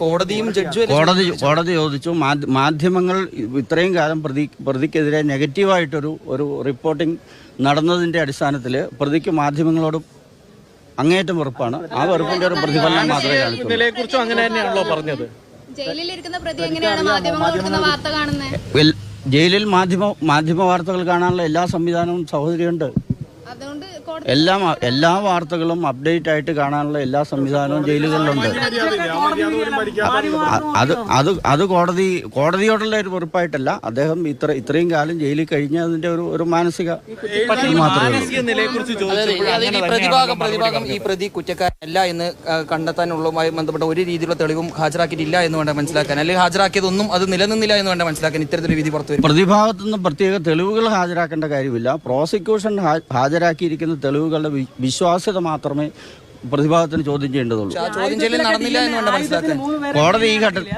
കോടതിയും കോടതി ചോദിച്ചു. മാധ്യമങ്ങൾ ഇത്രയും കാലം പ്രതിക്കെതിരെ നെഗറ്റീവായിട്ടൊരു റിപ്പോർട്ടിംഗ് നടന്നതിൻ്റെ അടിസ്ഥാനത്തിൽ പ്രതിക്ക് മാധ്യമങ്ങളോട് അങ്ങേയറ്റം വെറുപ്പാണ്. ആ വെറുപ്പിന്റെ ഒരു പ്രതിഫലനം മാത്രമേ കാണിച്ചുള്ളൂ. അങ്ങനെ തന്നെയാണല്ലോ പറഞ്ഞത്. ജയിലിൽ മാധ്യമ വാർത്തകൾ കാണാനുള്ള എല്ലാ സംവിധാനവും സഹോദരിയുണ്ട്. എല്ലാ വാർത്തകളും അപ്ഡേറ്റ് ആയിട്ട് കാണാനുള്ള എല്ലാ സംവിധാനവും ജയിലുകളിലുണ്ട്. അത് കോടതിയോടുള്ള ഒരു വെറുപ്പായിട്ടല്ല. അദ്ദേഹം ഇത്രയും കാലം ജയിലിൽ കഴിഞ്ഞതിന്റെ ഒരു മാനസിക പ്രതിഭാഗം ഈ പ്രതി കുറ്റക്കാരനല്ല എന്ന് കണ്ടെത്താനുള്ളതുമായി ബന്ധപ്പെട്ട ഒരു രീതിയിലുള്ള തെളിവും ഹാജരാക്കിയിട്ടില്ല എന്ന് വേണ്ട മനസ്സിലാക്കാൻ, അല്ലെങ്കിൽ ഹാജരാക്കിയതൊന്നും അത് നിലനിന്നില്ല എന്ന് വേണ്ട മനസ്സിലാക്കാൻ ഇത്തരത്തിലൊരു വിധി പുറത്തു വരും. പ്രതിഭാഗത്തു നിന്ന് പ്രത്യേക തെളിവുകൾ ഹാജരാക്കേണ്ട കാര്യമില്ല. പ്രോസിക്യൂഷൻ ഹാജരാക്കിയിരിക്കുന്ന തെളിവുകളുടെ വിശ്വാസ്യത മാത്രമേ പ്രതിഭാഗത്തിന് ചോദ്യം ചെയ്യേണ്ടതുള്ളൂ. ചോദ്യം ചെയ്യൽ നടന്നില്ല എന്ന് വേണ്ട മനസ്സിലാക്കാൻ കോടതി ഈ ഘട്ടത്തിൽ